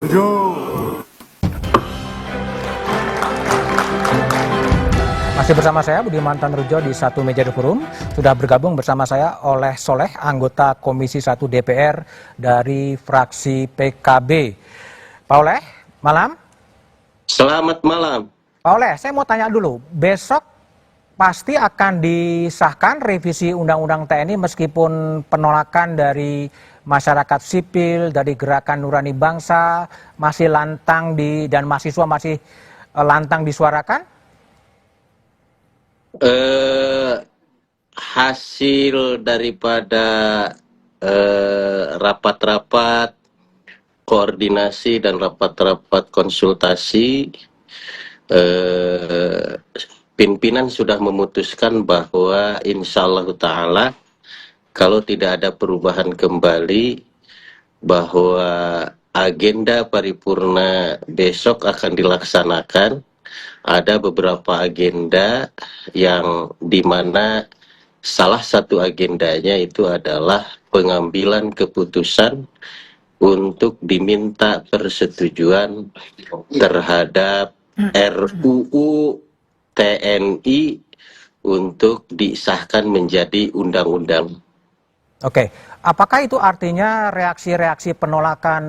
Masih bersama saya Budiman Tanrujo di Satu Meja The Forum. Sudah bergabung bersama saya Oleh Soleh, anggota Komisi 1 DPR dari fraksi PKB. Pak Oleh, malam. Selamat malam. Pak Oleh, saya mau tanya dulu. Besok pasti akan disahkan revisi Undang-Undang TNI meskipun penolakan dari masyarakat sipil, dari Gerakan Nurani Bangsa masih lantang dan mahasiswa masih lantang disuarakan? Hasil daripada rapat-rapat koordinasi dan rapat-rapat konsultasi, pimpinan sudah memutuskan bahwa insya Allah Ta'ala kalau tidak ada perubahan kembali, bahwa agenda paripurna besok akan dilaksanakan. Ada beberapa agenda yang dimana salah satu agendanya itu adalah pengambilan keputusan untuk diminta persetujuan terhadap RUU TNI untuk disahkan menjadi undang-undang. Oke, apakah itu artinya reaksi-reaksi penolakan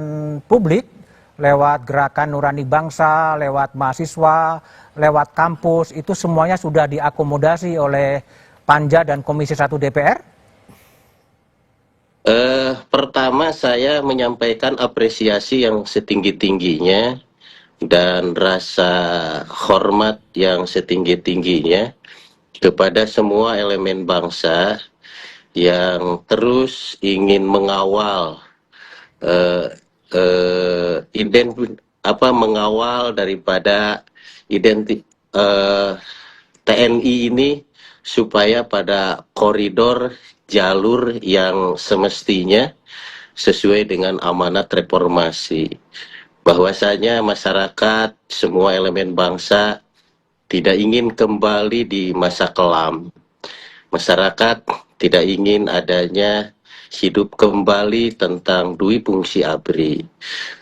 publik lewat Gerakan Nurani Bangsa, lewat mahasiswa, lewat kampus, itu semuanya sudah diakomodasi oleh Panja dan Komisi 1 DPR? Pertama saya menyampaikan apresiasi yang setinggi-tingginya dan rasa hormat yang setinggi-tingginya kepada semua elemen bangsa yang terus ingin mengawal mengawal daripada TNI ini supaya pada koridor jalur yang semestinya sesuai dengan amanat reformasi. Bahwasanya masyarakat, semua elemen bangsa tidak ingin kembali di masa kelam. Masyarakat tidak ingin adanya hidup kembali tentang dui fungsi abri.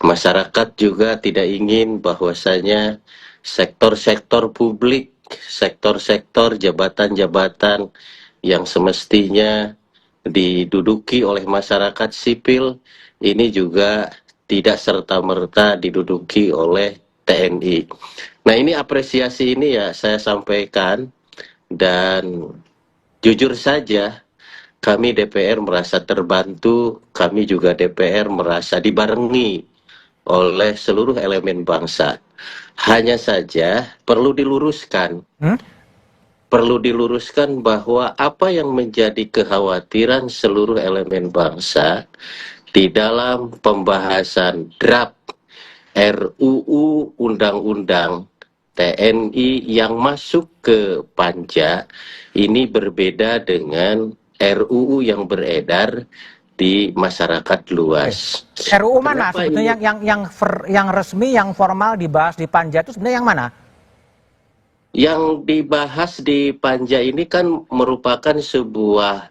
Masyarakat juga tidak ingin bahwasanya sektor-sektor publik, sektor-sektor jabatan-jabatan yang semestinya diduduki oleh masyarakat sipil ini juga tidak serta-merta diduduki oleh TNI. Nah, ini apresiasi ini ya saya sampaikan, dan jujur saja kami DPR merasa terbantu, kami juga DPR merasa dibarengi oleh seluruh elemen bangsa. Hanya saja perlu diluruskan. Perlu diluruskan bahwa apa yang menjadi kekhawatiran seluruh elemen bangsa di dalam pembahasan draft RUU Undang-Undang TNI yang masuk ke Panja ini berbeda dengan RUU yang beredar di masyarakat luas. RUU mana sebetulnya yang resmi, yang formal dibahas di Panja itu sebenarnya yang mana? Yang dibahas di Panja ini kan merupakan sebuah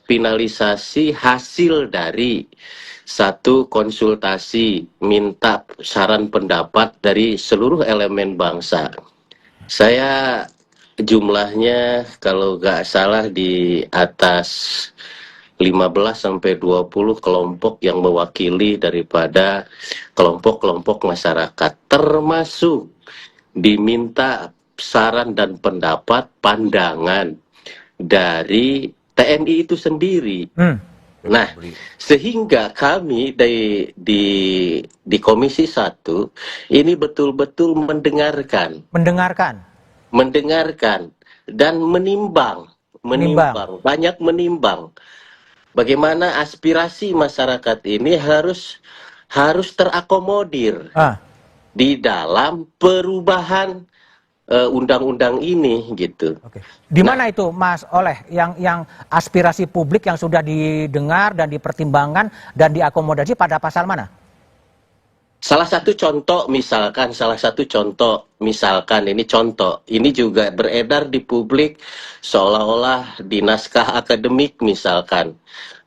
finalisasi hasil dari satu konsultasi minta saran pendapat dari seluruh elemen bangsa. Saya jumlahnya kalau nggak salah di atas 15-20 kelompok yang mewakili daripada kelompok-kelompok masyarakat, termasuk diminta saran dan pendapat pandangan dari TNI itu sendiri. Nah, sehingga kami di Komisi 1 ini betul-betul mendengarkan dan menimbang, banyak menimbang bagaimana aspirasi masyarakat ini harus terakomodir di dalam perubahan undang-undang ini gitu. Oke. Di mana itu Mas Oleh yang aspirasi publik yang sudah didengar dan dipertimbangkan dan diakomodasi pada pasal mana? Salah satu contoh misalkan ini juga beredar di publik seolah-olah di naskah akademik misalkan,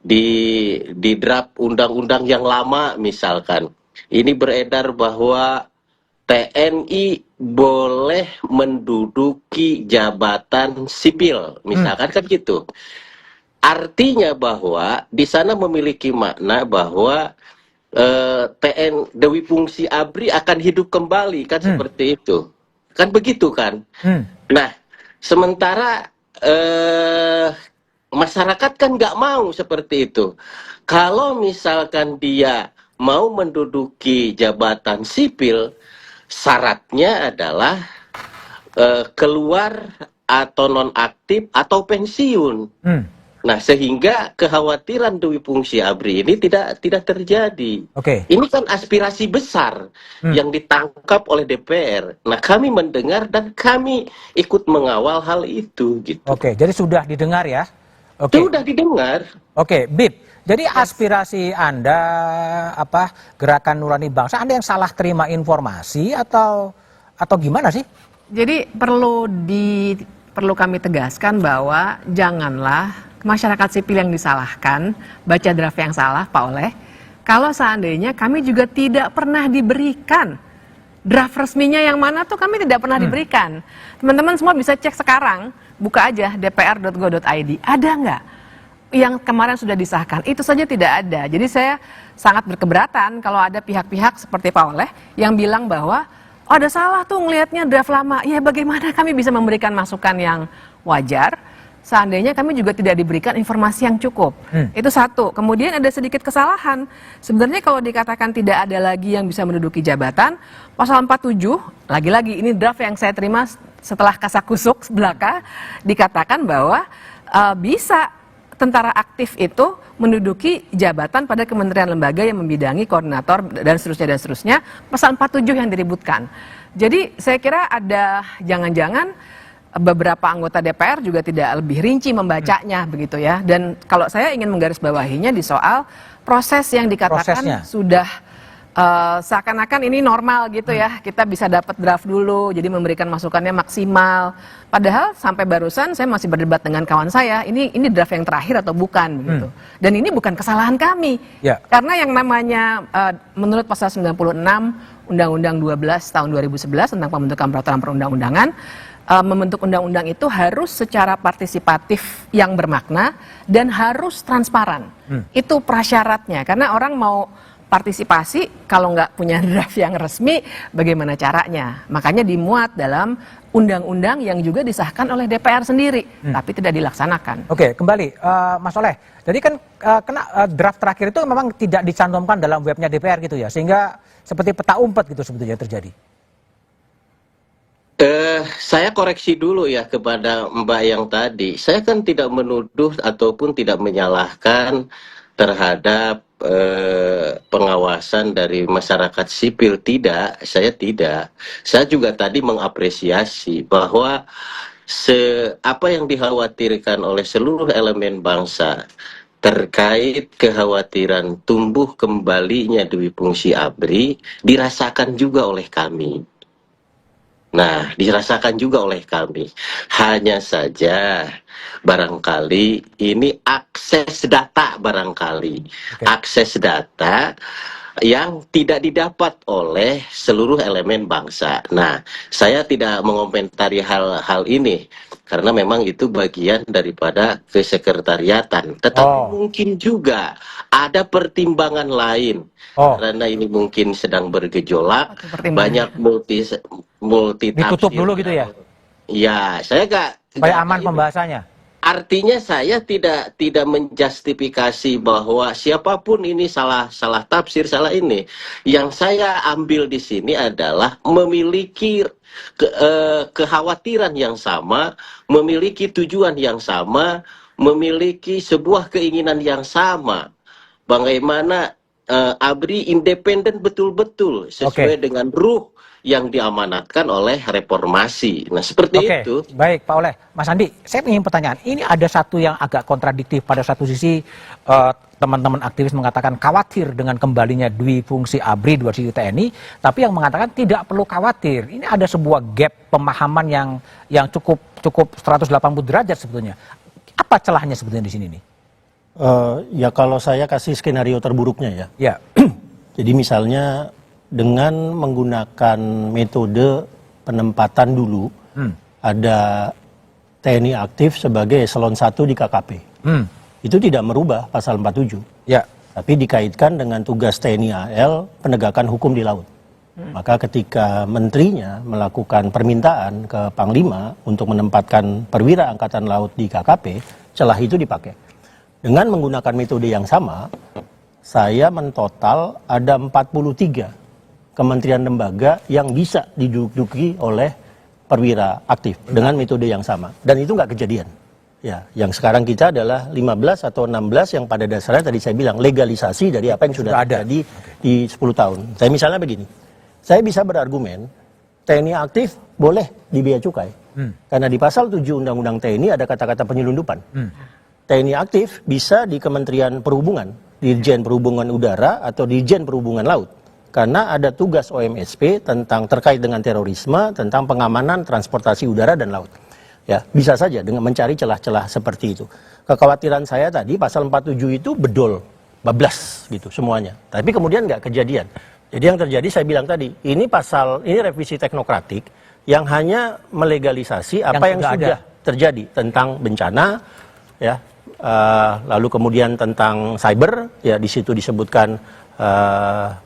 di draft undang-undang yang lama misalkan. ini beredar bahwa TNI boleh menduduki jabatan sipil, misalkan kan gitu. Artinya bahwa di sana memiliki makna bahwa Dewi Fungsi ABRI akan hidup kembali, kan seperti itu. Kan begitu kan? Nah, sementara masyarakat kan nggak mau seperti itu. Kalau misalkan dia mau menduduki jabatan sipil, syaratnya adalah keluar atau nonaktif atau pensiun. Nah, sehingga kekhawatiran Dewi Fungsi ABRI ini tidak terjadi. Oke. Ini kan aspirasi besar yang ditangkap oleh DPR. Nah, kami mendengar dan kami ikut mengawal hal itu gitu. Oke, jadi sudah didengar ya? Oke. Sudah didengar. Oke, Bib. Jadi aspirasi Anda Gerakan Nurani Bangsa, Anda yang salah terima informasi atau gimana sih? Jadi perlu kami tegaskan bahwa janganlah masyarakat sipil yang disalahkan, baca draft yang salah, Pak Oleh. Kalau seandainya kami juga tidak pernah diberikan draft resminya yang mana tuh kami tidak pernah diberikan. Teman-teman semua bisa cek sekarang, buka aja dpr.go.id. Ada nggak yang kemarin sudah disahkan? Itu saja tidak ada. Jadi saya sangat berkeberatan kalau ada pihak-pihak seperti Pak Oleh yang bilang bahwa oh, ada salah tuh ngelihatnya draft lama. Ya bagaimana kami bisa memberikan masukan yang wajar seandainya kami juga tidak diberikan informasi yang cukup. Itu satu. Kemudian ada sedikit kesalahan. Sebenarnya kalau dikatakan tidak ada lagi yang bisa menduduki jabatan, pasal 47, lagi-lagi ini draft yang saya terima setelah kasakusuk belaka, dikatakan bahwa bisa tentara aktif itu menduduki jabatan pada kementerian lembaga yang membidangi koordinator dan seterusnya, pasal 47 yang diributkan. Jadi saya kira ada jangan-jangan beberapa anggota DPR juga tidak lebih rinci membacanya begitu ya. Dan kalau saya ingin menggarisbawahinya di soal proses yang dikatakan sudah seakan-akan ini normal gitu ya. Kita bisa dapat draft dulu, jadi memberikan masukannya maksimal. Padahal sampai barusan saya masih berdebat dengan kawan saya, ini draft yang terakhir atau bukan begitu. Dan ini bukan kesalahan kami. Karena yang namanya menurut pasal 96 Undang-Undang 12 tahun 2011 tentang pembentukan peraturan perundang-undangan, membentuk undang-undang itu harus secara partisipatif yang bermakna dan harus transparan. Itu prasyaratnya, karena orang mau partisipasi kalau nggak punya draft yang resmi, bagaimana caranya? Makanya dimuat dalam undang-undang yang juga disahkan oleh DPR sendiri, tapi tidak dilaksanakan. Oke, kembali Mas Oleh. Jadi kan draft terakhir itu memang tidak dicantumkan dalam webnya DPR gitu ya, sehingga seperti peta umpet gitu sebetulnya terjadi. Saya koreksi dulu ya kepada Mbak yang tadi. Saya kan tidak menuduh ataupun tidak menyalahkan terhadap pengawasan dari masyarakat sipil. Tidak, saya tidak. Saya juga tadi mengapresiasi bahwa apa yang dikhawatirkan oleh seluruh elemen bangsa terkait kekhawatiran tumbuh kembalinya Dewi Fungsi ABRI dirasakan juga oleh kami. Nah, dirasakan juga oleh kami. Hanya saja barangkali ini akses data barangkali. Akses data yang tidak didapat oleh seluruh elemen bangsa. Nah, saya tidak mengomentari hal ini karena memang itu bagian daripada kesekretariatan. Tetapi mungkin juga ada pertimbangan lain. Karena ini mungkin sedang bergejolak, banyak multi ditutup dulu gitu ya? Ya, saya supaya aman pembahasannya. Artinya saya tidak menjustifikasi bahwa siapapun ini salah tafsir, salah ini. Yang saya ambil di sini adalah memiliki kekhawatiran yang sama, memiliki tujuan yang sama, memiliki sebuah keinginan yang sama. Bagaimana ABRI independen betul-betul sesuai dengan ruh yang diamanatkan oleh reformasi. Nah, seperti itu. Baik, Pak Oleh. Mas Andi, saya ingin pertanyaan. Ini ada satu yang agak kontradiktif. Pada satu sisi, teman-teman aktivis mengatakan khawatir dengan kembalinya Dwi Fungsi ABRI dua sisi TNI, tapi yang mengatakan tidak perlu khawatir. Ini ada sebuah gap pemahaman yang cukup 180 derajat sebetulnya. Apa celahnya sebetulnya di sini nih? Ya kalau saya kasih skenario terburuknya ya. Ya. Jadi misalnya dengan menggunakan metode penempatan dulu, ada TNI aktif sebagai eselon 1 di KKP. Itu tidak merubah pasal 47. Ya. Tapi dikaitkan dengan tugas TNI AL penegakan hukum di laut. Maka ketika menterinya melakukan permintaan ke Panglima untuk menempatkan perwira Angkatan Laut di KKP, celah itu dipakai. Dengan menggunakan metode yang sama, saya mentotal ada 43 kementerian lembaga yang bisa diduduki oleh perwira aktif dengan metode yang sama. Dan itu nggak kejadian. Ya, yang sekarang kita adalah 15 atau 16 yang pada dasarnya tadi saya bilang legalisasi dari apa yang sudah terjadi di 10 tahun. Saya misalnya begini, saya bisa berargumen TNI aktif boleh di bea cukai. Karena di pasal 7 Undang-Undang TNI ada kata-kata penyelundupan. TNI aktif bisa di Kementerian Perhubungan, Dirjen Perhubungan Udara atau Dirjen Perhubungan Laut. Karena ada tugas OMSP tentang terkait dengan terorisme, tentang pengamanan transportasi udara dan laut. Ya, bisa saja dengan mencari celah-celah seperti itu. Kekhawatiran saya tadi pasal 47 itu bedol, bablas gitu semuanya. Tapi kemudian nggak kejadian. Jadi yang terjadi saya bilang tadi, ini revisi teknokratik yang hanya melegalisasi apa yang sudah terjadi tentang bencana, ya, lalu kemudian tentang cyber, ya di situ disebutkan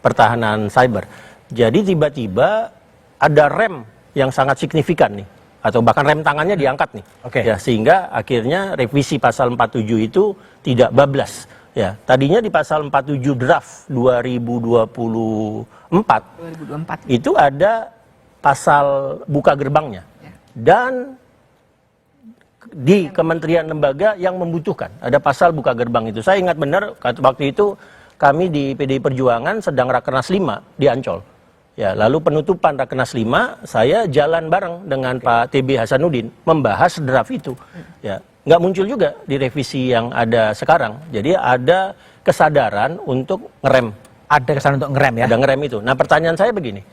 pertahanan cyber. Jadi tiba-tiba ada rem yang sangat signifikan nih, atau bahkan rem tangannya diangkat nih. Ya, sehingga akhirnya revisi pasal 47 itu tidak bablas. Ya, tadinya di pasal 47 draft 2024 itu ada pasal buka gerbangnya. Dan di kementerian lembaga yang membutuhkan ada pasal buka gerbang itu. Saya ingat benar waktu itu kami di PDI Perjuangan sedang Rakernas 5 di Ancol. Ya, lalu penutupan Rakernas 5, saya jalan bareng dengan Pak TB Hasanuddin membahas draft itu. Ya, nggak muncul juga di revisi yang ada sekarang. Jadi ada kesadaran untuk ngerem. Ada kesadaran untuk ngerem ya? Ada ngerem itu. Nah, pertanyaan saya begini.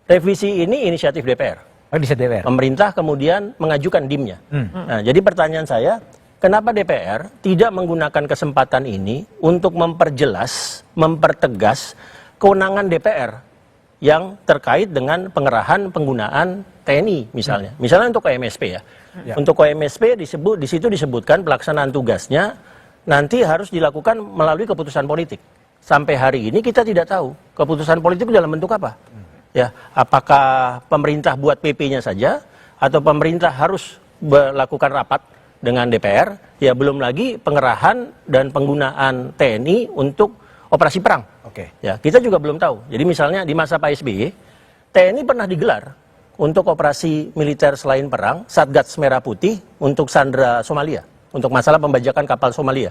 Revisi ini inisiatif DPR. DPR. Pemerintah kemudian mengajukan DIM-nya. Nah, jadi pertanyaan saya, kenapa DPR tidak menggunakan kesempatan ini untuk memperjelas, mempertegas kewenangan DPR yang terkait dengan pengerahan penggunaan TNI misalnya. Misalnya untuk KMSP ya. Untuk KMSP di situ disebutkan pelaksanaan tugasnya nanti harus dilakukan melalui keputusan politik. Sampai hari ini kita tidak tahu keputusan politik dalam bentuk apa. Ya, apakah pemerintah buat PP-nya saja atau pemerintah harus melakukan rapat dengan DPR, ya belum lagi pengerahan dan penggunaan TNI untuk operasi perang. Ya, kita juga belum tahu. Jadi misalnya di masa Pak SBY, TNI pernah digelar untuk operasi militer selain perang, Satgas Merah Putih untuk Sandra Somalia, untuk masalah pembajakan kapal Somalia.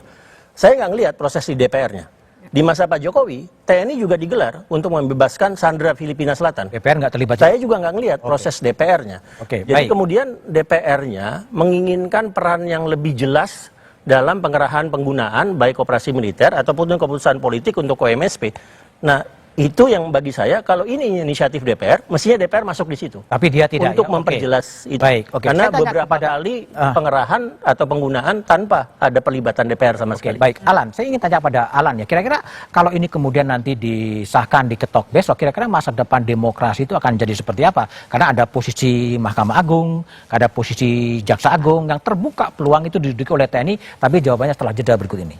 Saya nggak ngelihat proses di DPR-nya. Di masa Pak Jokowi, TNI juga digelar untuk membebaskan Sandra Filipina Selatan. DPR nggak terlibat. Saya juga nggak ngelihat proses DPR-nya. Jadi kemudian DPR-nya menginginkan peran yang lebih jelas dalam pengerahan penggunaan baik operasi militer ataupun keputusan politik untuk KMSP. Nah, itu yang bagi saya kalau ini inisiatif DPR, mestinya DPR masuk di situ. Tapi dia tidak untuk memperjelas itu. Karena beberapa kali pengerahan atau penggunaan tanpa ada pelibatan DPR sama sekali. Baik, Alan, saya ingin tanya pada Alan ya. Kira-kira kalau ini kemudian nanti disahkan, diketok besok, kira-kira masa depan demokrasi itu akan jadi seperti apa? Karena ada posisi Mahkamah Agung, ada posisi Jaksa Agung yang terbuka peluang itu diduduki oleh TNI, tapi jawabannya setelah jeda berikut ini.